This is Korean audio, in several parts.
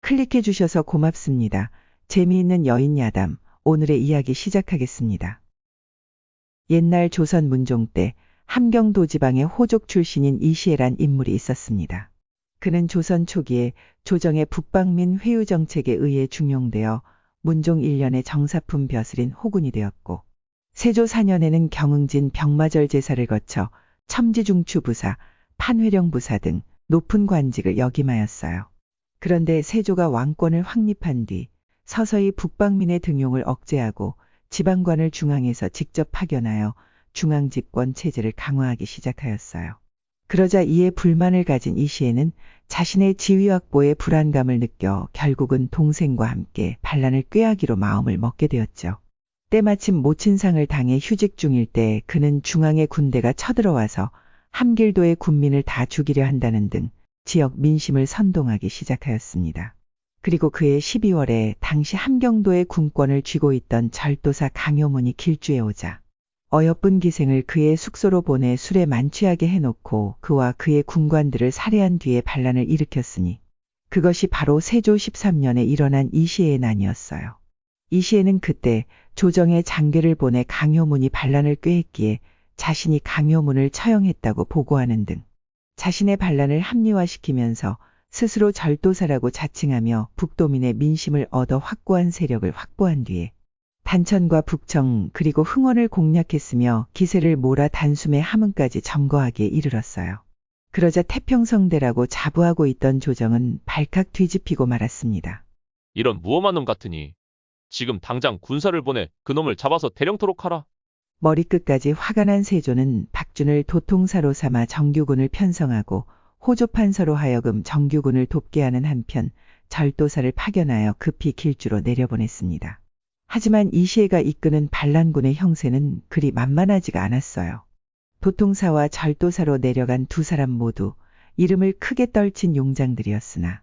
클릭해 주셔서 고맙습니다. 재미있는 여인 야담, 오늘의 이야기 시작하겠습니다. 옛날 조선 문종 때 함경도 지방의 호족 출신인 이시애란 인물이 있었습니다. 그는 조선 초기에 조정의 북방민 회유 정책에 의해 중용되어 문종 1년에 정사품 벼슬인 호군이 되었고, 세조 4년에는 경응진 병마절 제사를 거쳐 첨지중추 부사, 판회령 부사 등 높은 관직을 역임하였어요. 그런데 세조가 왕권을 확립한 뒤 서서히 북방민의 등용을 억제하고 지방관을 중앙에서 직접 파견하여 중앙집권 체제를 강화하기 시작하였어요. 그러자 이에 불만을 가진 이시애는 자신의 지위 확보에 불안감을 느껴 결국은 동생과 함께 반란을 꾀하기로 마음을 먹게 되었죠. 때마침 모친상을 당해 휴직 중일 때 그는 중앙의 군대가 쳐들어와서 함길도의 군민을 다 죽이려 한다는 등 지역 민심을 선동하기 시작하였습니다. 그리고 그해 12월에 당시 함경도의 군권을 쥐고 있던 절도사 강효문이 길주에 오자 어여쁜 기생을 그의 숙소로 보내 술에 만취하게 해놓고 그와 그의 군관들을 살해한 뒤에 반란을 일으켰으니 그것이 바로 세조 13년에 일어난 이시애의 난이었어요. 이시애는 그때 조정에 장계를 보내 강효문이 반란을 꾀했기에 자신이 강효문을 처형했다고 보고하는 등 자신의 반란을 합리화시키면서 스스로 절도사라고 자칭하며 북도민의 민심을 얻어 확고한 세력을 확보한 뒤에 단천과 북청 그리고 흥원을 공략했으며 기세를 몰아 단숨에 함흥까지 점거하기에 이르렀어요. 그러자 태평성대라고 자부하고 있던 조정은 발칵 뒤집히고 말았습니다. 이런 무엄한 놈 같으니 지금 당장 군사를 보내 그놈을 잡아서 대령토록 하라. 머리끝까지 화가 난 세조는 박준을 도통사로 삼아 정규군을 편성하고 호조판서로 하여금 정규군을 돕게 하는 한편 절도사를 파견하여 급히 길주로 내려보냈습니다. 하지만 이시애가 이끄는 반란군의 형세는 그리 만만하지가 않았어요. 도통사와 절도사로 내려간 두 사람 모두 이름을 크게 떨친 용장들이었으나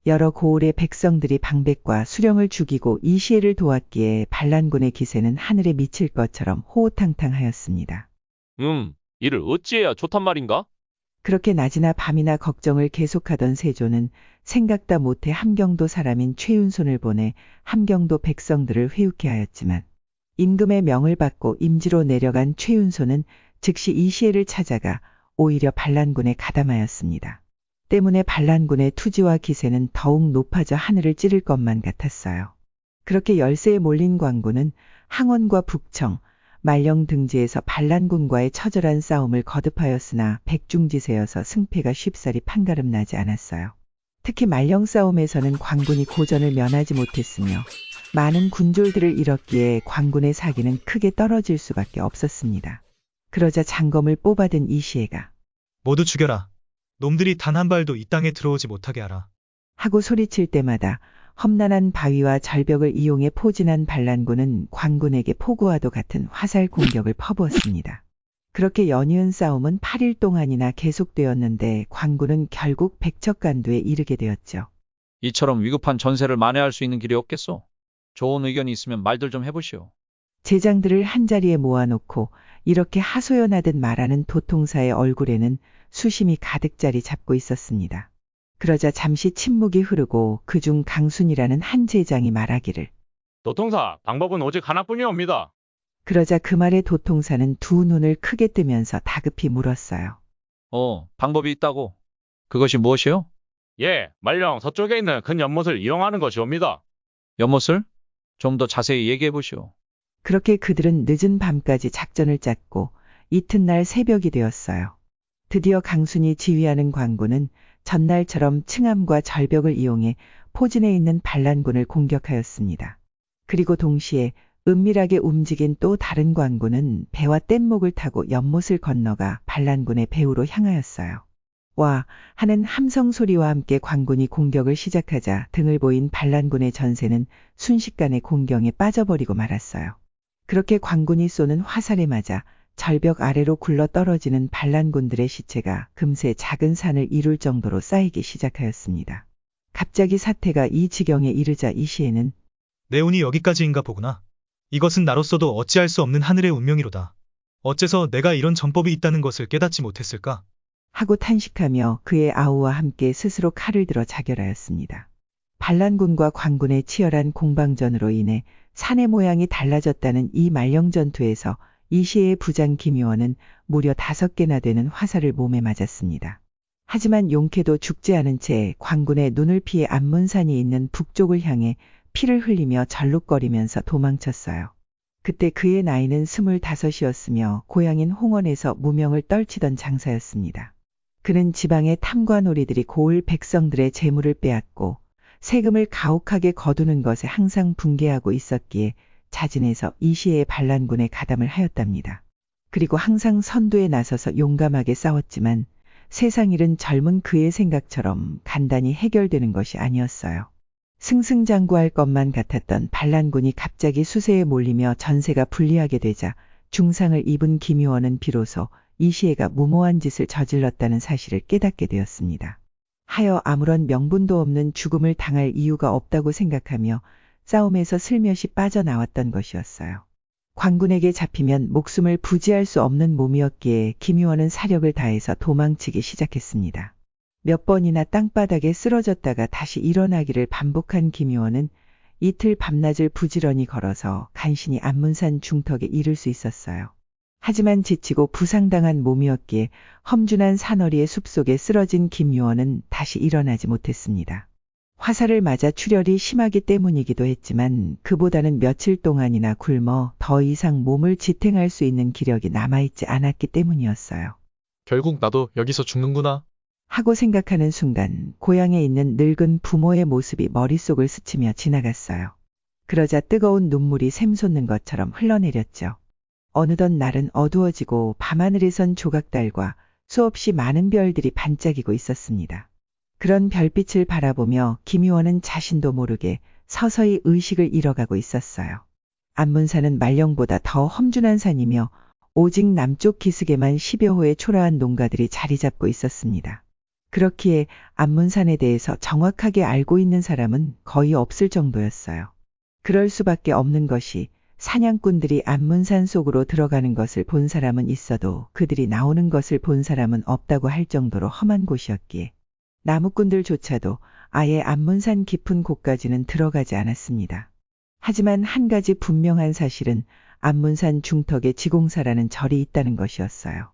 여러 고을의 백성들이 방백과 수령을 죽이고 이시애를 도왔기에 반란군의 기세는 하늘에 미칠 것처럼 호호탕탕하였습니다. 이를 어찌해야 좋단 말인가? 그렇게 낮이나 밤이나 걱정을 계속하던 세조는 생각다 못해 함경도 사람인 최윤손을 보내 함경도 백성들을 회유케 하였지만 임금의 명을 받고 임지로 내려간 최윤손은 즉시 이시애를 찾아가 오히려 반란군에 가담하였습니다. 때문에 반란군의 투지와 기세는 더욱 높아져 하늘을 찌를 것만 같았어요. 그렇게 열세에 몰린 광군은 항원과 북청, 말령 등지에서 반란군과의 처절한 싸움을 거듭하였으나 백중지세여서 승패가 쉽사리 판가름 나지 않았어요. 특히 말령 싸움에서는 광군이 고전을 면하지 못했으며 많은 군졸들을 잃었기에 광군의 사기는 크게 떨어질 수밖에 없었습니다. 그러자 장검을 뽑아든 이시애가 모두 죽여라. 놈들이 단 한 발도 이 땅에 들어오지 못하게 하라. 하고 소리칠 때마다 험난한 바위와 절벽을 이용해 포진한 반란군은 광군에게 폭우와도 같은 화살 공격을 퍼부었습니다. 그렇게 연이은 싸움은 8일 동안이나 계속되었는데 광군은 결국 백척간두에 이르게 되었죠. 이처럼 위급한 전세를 만회할 수 있는 길이 없겠소? 좋은 의견이 있으면 말들 좀 해보시오. 제장들을 한자리에 모아놓고 이렇게 하소연하듯 말하는 도통사의 얼굴에는 수심이 가득 자리 잡고 있었습니다. 그러자 잠시 침묵이 흐르고 그중 강순이라는 한 제장이 말하기를 도통사, 방법은 오직 하나뿐이옵니다. 그러자 그 말에 도통사는 두 눈을 크게 뜨면서 다급히 물었어요. 방법이 있다고? 그것이 무엇이요? 예, 말령 서쪽에 있는 큰 연못을 이용하는 것이옵니다. 연못을? 좀 더 자세히 얘기해 보시오. 그렇게 그들은 늦은 밤까지 작전을 짰고 이튿날 새벽이 되었어요. 드디어 강순이 지휘하는 광군은 전날처럼 층암과 절벽을 이용해 포진해 있는 반란군을 공격하였습니다. 그리고 동시에 은밀하게 움직인 또 다른 광군은 배와 뗏목을 타고 연못을 건너가 반란군의 배후로 향하였어요. 와 하는 함성 소리와 함께 광군이 공격을 시작하자 등을 보인 반란군의 전세는 순식간에 공경에 빠져버리고 말았어요. 그렇게 광군이 쏘는 화살에 맞아 절벽 아래로 굴러 떨어지는 반란군들의 시체가 금세 작은 산을 이룰 정도로 쌓이기 시작하였습니다. 갑자기 사태가 이 지경에 이르자 이시애는 내 운이 여기까지인가 보구나. 이것은 나로서도 어찌할 수 없는 하늘의 운명이로다. 어째서 내가 이런 전법이 있다는 것을 깨닫지 못했을까? 하고 탄식하며 그의 아우와 함께 스스로 칼을 들어 자결하였습니다. 반란군과 관군의 치열한 공방전으로 인해 사내 모양이 달라졌다는 이 말령 전투에서 이시의 부장 김유원은 무려 5개나 되는 화살을 몸에 맞았습니다. 하지만 용케도 죽지 않은 채 관군의 눈을 피해 안문산이 있는 북쪽을 향해 피를 흘리며 절룩거리면서 도망쳤어요. 그때 그의 나이는 25이었으며 고향인 홍원에서 무명을 떨치던 장사였습니다. 그는 지방의 탐관오리들이 고을 백성들의 재물을 빼앗고 세금을 가혹하게 거두는 것에 항상 분개하고 있었기에 자진해서 이시의 반란군에 가담을 하였답니다. 그리고 항상 선두에 나서서 용감하게 싸웠지만 세상 일은 젊은 그의 생각처럼 간단히 해결되는 것이 아니었어요. 승승장구할 것만 같았던 반란군이 갑자기 수세에 몰리며 전세가 불리하게 되자 중상을 입은 김유원은 비로소 이시애가 무모한 짓을 저질렀다는 사실을 깨닫게 되었습니다. 하여 아무런 명분도 없는 죽음을 당할 이유가 없다고 생각하며 싸움에서 슬며시 빠져나왔던 것이었어요. 관군에게 잡히면 목숨을 부지할 수 없는 몸이었기에 김유원은 사력을 다해서 도망치기 시작했습니다. 몇 번이나 땅바닥에 쓰러졌다가 다시 일어나기를 반복한 김유원은 이틀 밤낮을 부지런히 걸어서 간신히 안문산 중턱에 이를 수 있었어요. 하지만 지치고 부상당한 몸이었기에 험준한 산허리의 숲속에 쓰러진 김유원은 다시 일어나지 못했습니다. 화살을 맞아 출혈이 심하기 때문이기도 했지만 그보다는 며칠 동안이나 굶어 더 이상 몸을 지탱할 수 있는 기력이 남아있지 않았기 때문이었어요. 결국 나도 여기서 죽는구나. 하고 생각하는 순간 고향에 있는 늙은 부모의 모습이 머릿속을 스치며 지나갔어요. 그러자 뜨거운 눈물이 샘솟는 것처럼 흘러내렸죠. 어느덧 날은 어두워지고 밤하늘에선 조각달과 수없이 많은 별들이 반짝이고 있었습니다. 그런 별빛을 바라보며 김유원은 자신도 모르게 서서히 의식을 잃어가고 있었어요. 안문산은 말령보다 더 험준한 산이며 오직 남쪽 기슭에만 10여 호의 초라한 농가들이 자리 잡고 있었습니다. 그렇기에 안문산에 대해서 정확하게 알고 있는 사람은 거의 없을 정도였어요. 그럴 수밖에 없는 것이 사냥꾼들이 안문산 속으로 들어가는 것을 본 사람은 있어도 그들이 나오는 것을 본 사람은 없다고 할 정도로 험한 곳이었기에 나무꾼들조차도 아예 안문산 깊은 곳까지는 들어가지 않았습니다. 하지만 한 가지 분명한 사실은 안문산 중턱에 지공사라는 절이 있다는 것이었어요.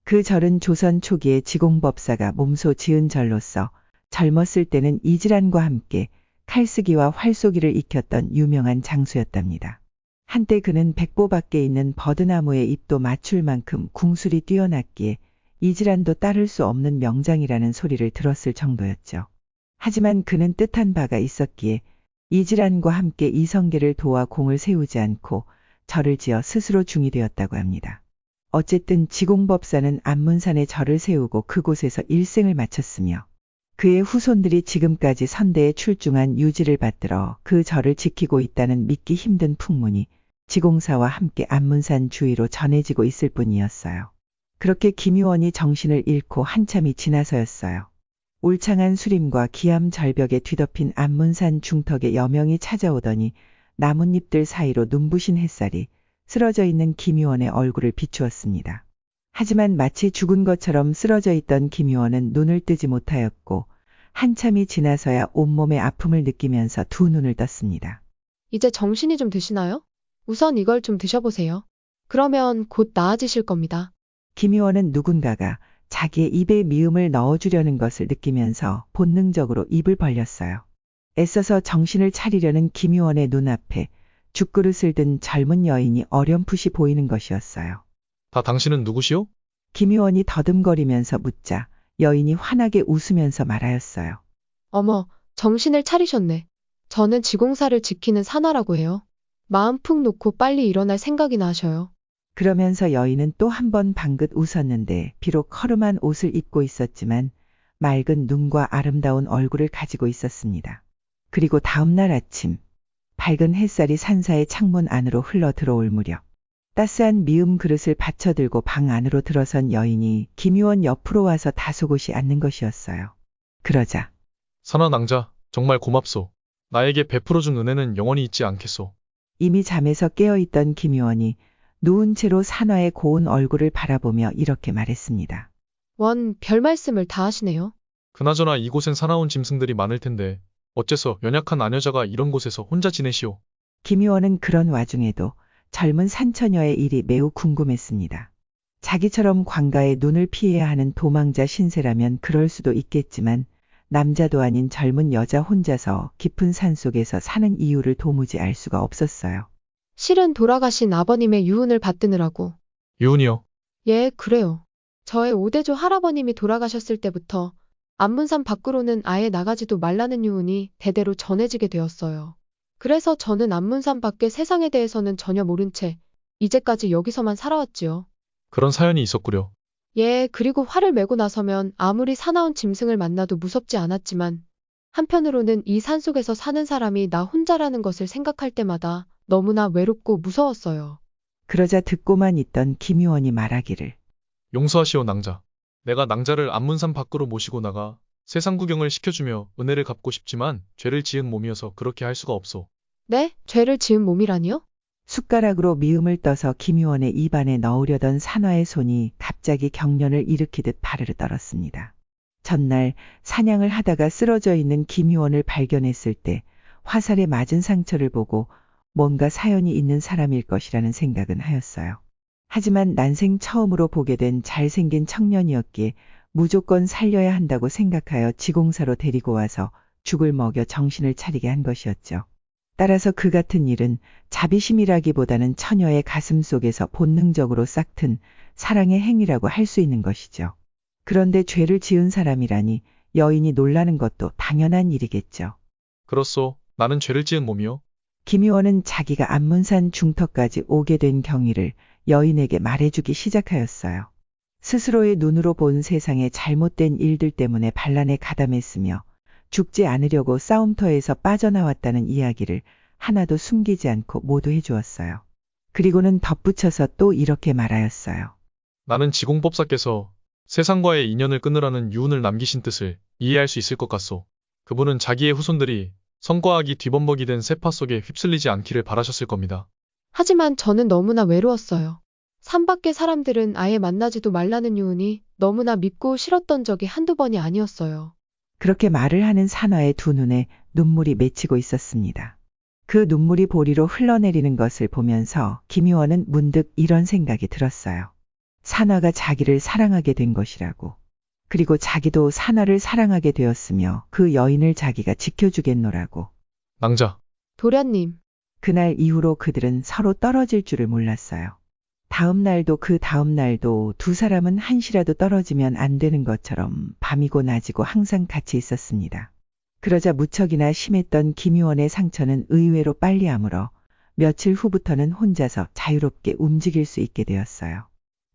그 절은 조선 초기에 지공법사가 몸소 지은 절로서 젊었을 때는 이질환과 함께 칼쓰기와 활쏘기를 익혔던 유명한 장수였답니다. 한때 그는 백보 밖에 있는 버드나무의 잎도 맞출 만큼 궁술이 뛰어났기에 이질환도 따를 수 없는 명장이라는 소리를 들었을 정도였죠. 하지만 그는 뜻한 바가 있었기에 이질환과 함께 이성계를 도와 공을 세우지 않고 절을 지어 스스로 중이 되었다고 합니다. 어쨌든 지공법사는 안문산에 절을 세우고 그곳에서 일생을 마쳤으며 그의 후손들이 지금까지 선대에 출중한 유지를 받들어 그 절을 지키고 있다는 믿기 힘든 풍문이 지공사와 함께 안문산 주위로 전해지고 있을 뿐이었어요. 그렇게 김유원이 정신을 잃고 한참이 지나서였어요. 울창한 수림과 기암 절벽에 뒤덮인 안문산 중턱에 여명이 찾아오더니 나뭇잎들 사이로 눈부신 햇살이 쓰러져 있는 김유원의 얼굴을 비추었습니다. 하지만 마치 죽은 것처럼 쓰러져 있던 김유원은 눈을 뜨지 못하였고 한참이 지나서야 온몸의 아픔을 느끼면서 두 눈을 떴습니다. 이제 정신이 좀 드시나요? 우선 이걸 좀 드셔보세요. 그러면 곧 나아지실 겁니다. 김유원은 누군가가 자기의 입에 미음을 넣어주려는 것을 느끼면서 본능적으로 입을 벌렸어요. 애써서 정신을 차리려는 김유원의 눈앞에 죽그릇을 든 젊은 여인이 어렴풋이 보이는 것이었어요. 다 당신은 누구시오? 김유원이 더듬거리면서 묻자 여인이 환하게 웃으면서 말하였어요. 어머, 정신을 차리셨네. 저는 지공사를 지키는 사나라고 해요. 마음 푹 놓고 빨리 일어날 생각이나 하셔요. 그러면서 여인은 또 한 번 방긋 웃었는데 비록 허름한 옷을 입고 있었지만 맑은 눈과 아름다운 얼굴을 가지고 있었습니다. 그리고 다음 날 아침 밝은 햇살이 산사의 창문 안으로 흘러 들어올 무렵 따스한 미음 그릇을 받쳐들고 방 안으로 들어선 여인이 김유원 옆으로 와서 다소곳이 앉는 것이었어요. 그러자 선한 낭자, 정말 고맙소. 나에게 베풀어준 은혜는 영원히 잊지 않겠소. 이미 잠에서 깨어있던 김유원이 누운 채로 산화의 고운 얼굴을 바라보며 이렇게 말했습니다. 원, 별 말씀을 다 하시네요. 그나저나 이곳엔 사나운 짐승들이 많을 텐데 어째서 연약한 아녀자가 이런 곳에서 혼자 지내시오? 김유원은 그런 와중에도 젊은 산처녀의 일이 매우 궁금했습니다. 자기처럼 관가에 눈을 피해야 하는 도망자 신세라면 그럴 수도 있겠지만 남자도 아닌 젊은 여자 혼자서 깊은 산속에서 사는 이유를 도무지 알 수가 없었어요. 실은 돌아가신 아버님의 유운을 받드느라고. 유은이요. 예, 그래요. 저의 오대조 할아버님이 돌아가셨을 때부터 안문산 밖으로는 아예 나가지도 말라는 유운이 대대로 전해지게 되었어요. 그래서 저는 안문산 밖의 세상에 대해서는 전혀 모른 채 이제까지 여기서만 살아왔지요. 그런 사연이 있었구려. 예, 그리고 화를 메고 나서면 아무리 사나운 짐승을 만나도 무섭지 않았지만 한편으로는 이 산속에서 사는 사람이 나 혼자라는 것을 생각할 때마다 너무나 외롭고 무서웠어요. 그러자 듣고만 있던 김유원이 말하기를 용서하시오 낭자. 내가 낭자를 안문산 밖으로 모시고 나가 세상 구경을 시켜주며 은혜를 갚고 싶지만 죄를 지은 몸이어서 그렇게 할 수가 없소. 네? 죄를 지은 몸이라니요? 숟가락으로 미음을 떠서 김유원의 입안에 넣으려던 산화의 손이 갑자기 경련을 일으키듯 바르르 떨었습니다. 전날 사냥을 하다가 쓰러져 있는 김유원을 발견했을 때 화살에 맞은 상처를 보고 뭔가 사연이 있는 사람일 것이라는 생각은 하였어요. 하지만 난생 처음으로 보게 된 잘생긴 청년이었기에 무조건 살려야 한다고 생각하여 지공사로 데리고 와서 죽을 먹여 정신을 차리게 한 것이었죠. 따라서 그 같은 일은 자비심이라기보다는 처녀의 가슴 속에서 본능적으로 싹튼 사랑의 행위라고 할 수 있는 것이죠. 그런데 죄를 지은 사람이라니 여인이 놀라는 것도 당연한 일이겠죠. 그렇소. 나는 죄를 지은 몸이요. 김유원은 자기가 안문산 중턱까지 오게 된 경위를 여인에게 말해주기 시작하였어요. 스스로의 눈으로 본 세상의 잘못된 일들 때문에 반란에 가담했으며 죽지 않으려고 싸움터에서 빠져나왔다는 이야기를 하나도 숨기지 않고 모두 해주었어요. 그리고는 덧붙여서 또 이렇게 말하였어요. 나는 지공법사께서 세상과의 인연을 끊으라는 유운을 남기신 뜻을 이해할 수 있을 것 같소. 그분은 자기의 후손들이 성과악이 뒤범벅이 된 세파 속에 휩쓸리지 않기를 바라셨을 겁니다. 하지만 저는 너무나 외로웠어요. 산 밖의 사람들은 아예 만나지도 말라는 유운이 너무나 밉고 싫었던 적이 한두 번이 아니었어요. 그렇게 말을 하는 산화의 두 눈에 눈물이 맺히고 있었습니다. 그 눈물이 보리로 흘러내리는 것을 보면서 김유원은 문득 이런 생각이 들었어요. 산화가 자기를 사랑하게 된 것이라고. 그리고 자기도 산화를 사랑하게 되었으며 그 여인을 자기가 지켜주겠노라고. 낭자. 도련님, 그날 이후로 그들은 서로 떨어질 줄을 몰랐어요. 다음 날도 그 다음 날도 두 사람은 한시라도 떨어지면 안 되는 것처럼 밤이고 낮이고 항상 같이 있었습니다. 그러자 무척이나 심했던 김유원의 상처는 의외로 빨리 아물어 며칠 후부터는 혼자서 자유롭게 움직일 수 있게 되었어요.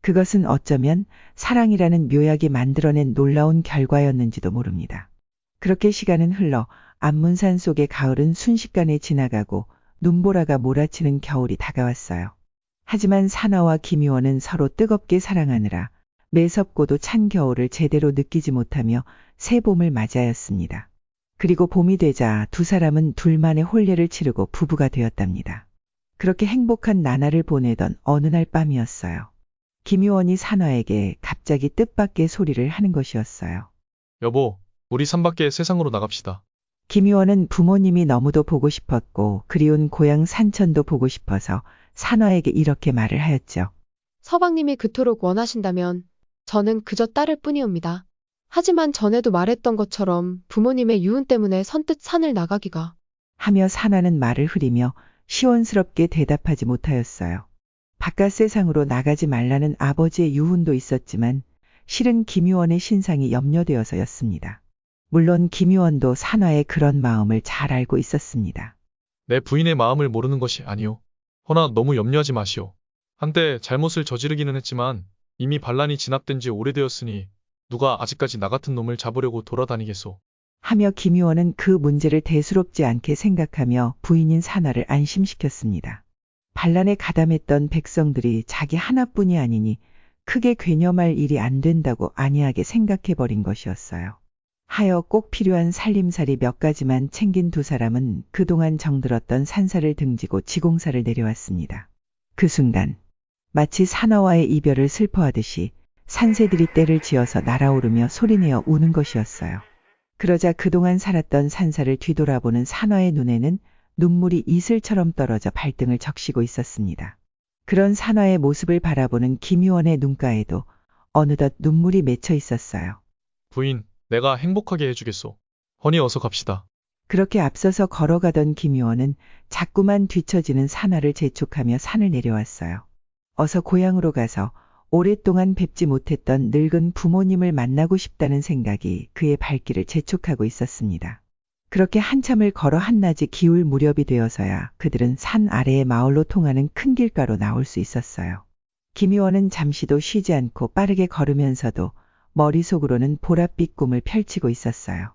그것은 어쩌면 사랑이라는 묘약이 만들어낸 놀라운 결과였는지도 모릅니다. 그렇게 시간은 흘러 안문산 속의 가을은 순식간에 지나가고 눈보라가 몰아치는 겨울이 다가왔어요. 하지만 산화와 김유원은 서로 뜨겁게 사랑하느라 매섭고도 찬 겨울을 제대로 느끼지 못하며 새 봄을 맞이하였습니다. 그리고 봄이 되자 두 사람은 둘만의 혼례를 치르고 부부가 되었답니다. 그렇게 행복한 나날을 보내던 어느 날 밤이었어요. 김유원이 산화에게 갑자기 뜻밖의 소리를 하는 것이었어요. 여보, 우리 산 밖에 세상으로 나갑시다. 김유원은 부모님이 너무도 보고 싶었고 그리운 고향 산천도 보고 싶어서 산화에게 이렇게 말을 하였죠. 서방님이 그토록 원하신다면 저는 그저 딸을 뿐이옵니다. 하지만 전에도 말했던 것처럼 부모님의 유운 때문에 선뜻 산을 나가기가. 하며 산화는 말을 흐리며 시원스럽게 대답하지 못하였어요. 바깥 세상으로 나가지 말라는 아버지의 유훈도 있었지만 실은 김유원의 신상이 염려되어서였습니다. 물론 김유원도 산화의 그런 마음을 잘 알고 있었습니다. 내 부인의 마음을 모르는 것이 아니오. 허나 너무 염려하지 마시오. 한때 잘못을 저지르기는 했지만 이미 반란이 진압된 지 오래되었으니 누가 아직까지 나 같은 놈을 잡으려고 돌아다니겠소. 하며 김유원은 그 문제를 대수롭지 않게 생각하며 부인인 산화를 안심시켰습니다. 반란에 가담했던 백성들이 자기 하나뿐이 아니니 크게 괴념할 일이 안 된다고 안이하게 생각해버린 것이었어요. 하여 꼭 필요한 살림살이 몇 가지만 챙긴 두 사람은 그동안 정들었던 산사를 등지고 지공사를 내려왔습니다. 그 순간 마치 산화와의 이별을 슬퍼하듯이 산새들이 떼를 지어서 날아오르며 소리내어 우는 것이었어요. 그러자 그동안 살았던 산사를 뒤돌아보는 산화의 눈에는 눈물이 이슬처럼 떨어져 발등을 적시고 있었습니다. 그런 산화의 모습을 바라보는 김유원의 눈가에도 어느덧 눈물이 맺혀 있었어요. 부인, 내가 행복하게 해주겠소. 허니 어서 갑시다. 그렇게 앞서서 걸어가던 김유원은 자꾸만 뒤처지는 산화를 재촉하며 산을 내려왔어요. 어서 고향으로 가서 오랫동안 뵙지 못했던 늙은 부모님을 만나고 싶다는 생각이 그의 발길을 재촉하고 있었습니다. 그렇게 한참을 걸어 한낮이 기울 무렵이 되어서야 그들은 산 아래의 마을로 통하는 큰 길가로 나올 수 있었어요. 김유원은 잠시도 쉬지 않고 빠르게 걸으면서도 머릿속으로는 보랏빛 꿈을 펼치고 있었어요.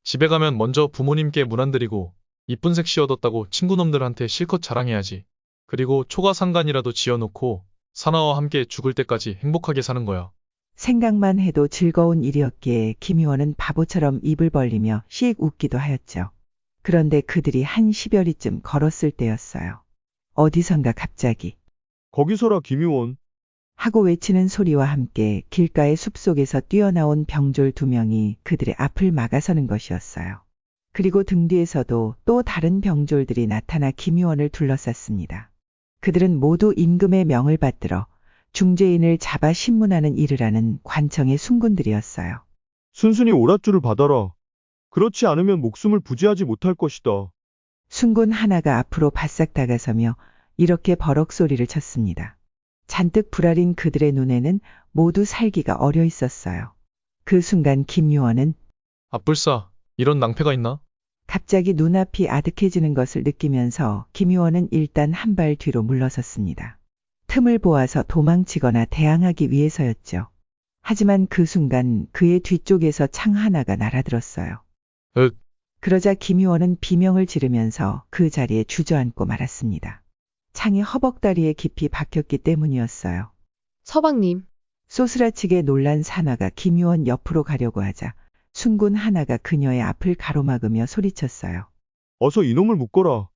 집에 가면 먼저 부모님께 문 안 드리고 이쁜 색시 얻었다고 친구놈들한테 실컷 자랑해야지. 그리고 초가상간이라도 지어놓고 사나와 함께 죽을 때까지 행복하게 사는 거야. 생각만 해도 즐거운 일이었기에 김유원은 바보처럼 입을 벌리며 씩 웃기도 하였죠. 그런데 그들이 한 10여리쯤 걸었을 때였어요. 어디선가 갑자기 거기서라 김유원. 하고 외치는 소리와 함께 길가의 숲속에서 뛰어나온 병졸 2명이 그들의 앞을 막아서는 것이었어요. 그리고 등 뒤에서도 또 다른 병졸들이 나타나 김유원을 둘러쌌습니다. 그들은 모두 임금의 명을 받들어 중죄인을 잡아 신문하는 일을 하는 관청의 순군들이었어요. 순순히 오랏줄을 받아라. 그렇지 않으면 목숨을 부지하지 못할 것이다. 순군 하나가 앞으로 바싹 다가서며 이렇게 버럭 소리를 쳤습니다. 잔뜩 불알인 그들의 눈에는 모두 살기가 어려 있었어요. 그 순간 김유원은 아뿔싸, 이런 낭패가 있나? 갑자기 눈앞이 아득해지는 것을 느끼면서 김유원은 일단 한 발 뒤로 물러섰습니다. 틈을 보아서 도망치거나 대항하기 위해서였죠. 하지만 그 순간 그의 뒤쪽에서 창 하나가 날아들었어요. 윽. 그러자 김유원은 비명을 지르면서 그 자리에 주저앉고 말았습니다. 창이 허벅다리에 깊이 박혔기 때문이었어요. 서방님, 소스라치게 놀란 산화가 김유원 옆으로 가려고 하자 순군 하나가 그녀의 앞을 가로막으며 소리쳤어요. 어서 이놈을 묶어라.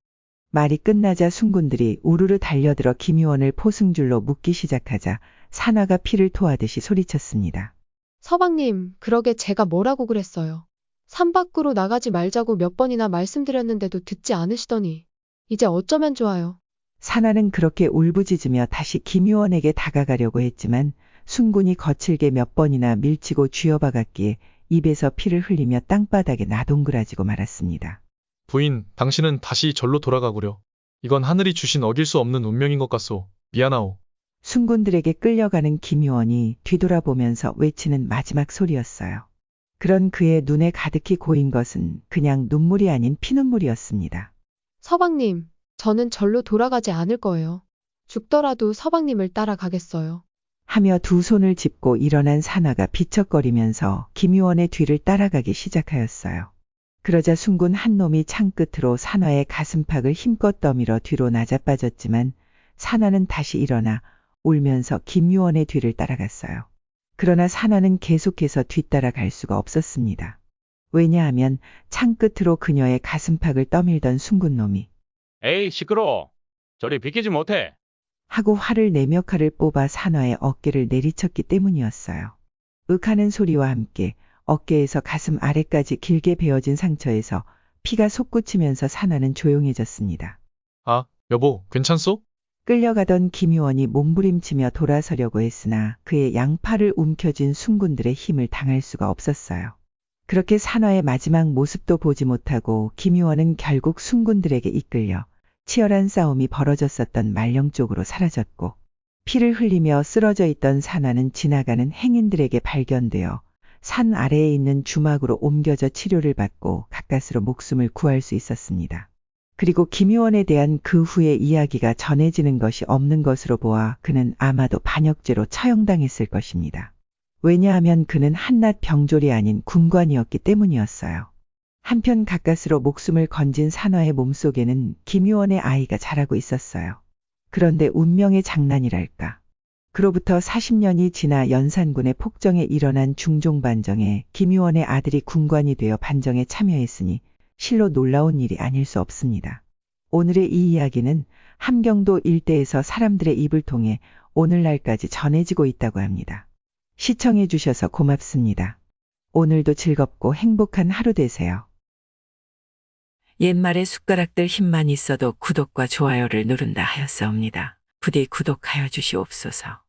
말이 끝나자 순군들이 우르르 달려들어 김유원을 포승줄로 묶기 시작하자 산화가 피를 토하듯이 소리쳤습니다. 서방님, 그러게 제가 뭐라고 그랬어요. 산 밖으로 나가지 말자고 몇 번이나 말씀드렸는데도 듣지 않으시더니 이제 어쩌면 좋아요. 산화는 그렇게 울부짖으며 다시 김유원에게 다가가려고 했지만 순군이 거칠게 몇 번이나 밀치고 쥐어박았기에 입에서 피를 흘리며 땅바닥에 나동그라지고 말았습니다. 부인, 당신은 다시 절로 돌아가구려. 이건 하늘이 주신 어길 수 없는 운명인 것 같소. 미안하오. 순군들에게 끌려가는 김유원이 뒤돌아보면서 외치는 마지막 소리였어요. 그런 그의 눈에 가득히 고인 것은 그냥 눈물이 아닌 피눈물이었습니다. 서방님, 저는 절로 돌아가지 않을 거예요. 죽더라도 서방님을 따라가겠어요. 하며 두 손을 짚고 일어난 산화가 비척거리면서 김유원의 뒤를 따라가기 시작하였어요. 그러자 순군 한 놈이 창 끝으로 산화의 가슴팍을 힘껏 떠밀어 뒤로 낮아빠졌지만 산화는 다시 일어나 울면서 김유원의 뒤를 따라갔어요. 그러나 산화는 계속해서 뒤따라갈 수가 없었습니다. 왜냐하면 창 끝으로 그녀의 가슴팍을 떠밀던 순군 놈이 에이, 시끄러워. 저리 비키지 못해. 하고 화를 내며 칼을 뽑아 산화의 어깨를 내리쳤기 때문이었어요. 윽하는 소리와 함께 어깨에서 가슴 아래까지 길게 베어진 상처에서 피가 솟구치면서 산화는 조용해졌습니다. 아, 여보, 괜찮소? 끌려가던 김유원이 몸부림치며 돌아서려고 했으나 그의 양팔을 움켜쥔 순군들의 힘을 당할 수가 없었어요. 그렇게 산화의 마지막 모습도 보지 못하고 김유원은 결국 순군들에게 이끌려 치열한 싸움이 벌어졌었던 말령 쪽으로 사라졌고 피를 흘리며 쓰러져 있던 산화는 지나가는 행인들에게 발견되어 산 아래에 있는 주막으로 옮겨져 치료를 받고 가까스로 목숨을 구할 수 있었습니다. 그리고 김유원에 대한 그 후의 이야기가 전해지는 것이 없는 것으로 보아 그는 아마도 반역죄로 처형당했을 것입니다. 왜냐하면 그는 한낱 병졸이 아닌 군관이었기 때문이었어요. 한편 가까스로 목숨을 건진 산화의 몸속에는 김유원의 아이가 자라고 있었어요. 그런데 운명의 장난이랄까. 그로부터 40년이 지나 연산군의 폭정에 일어난 중종반정에 김유원의 아들이 군관이 되어 반정에 참여했으니 실로 놀라운 일이 아닐 수 없습니다. 오늘의 이 이야기는 함경도 일대에서 사람들의 입을 통해 오늘날까지 전해지고 있다고 합니다. 시청해 주셔서 고맙습니다. 오늘도 즐겁고 행복한 하루 되세요. 옛말에 숟가락들 힘만 있어도 구독과 좋아요를 누른다 하였사옵니다. 부디 구독하여 주시옵소서.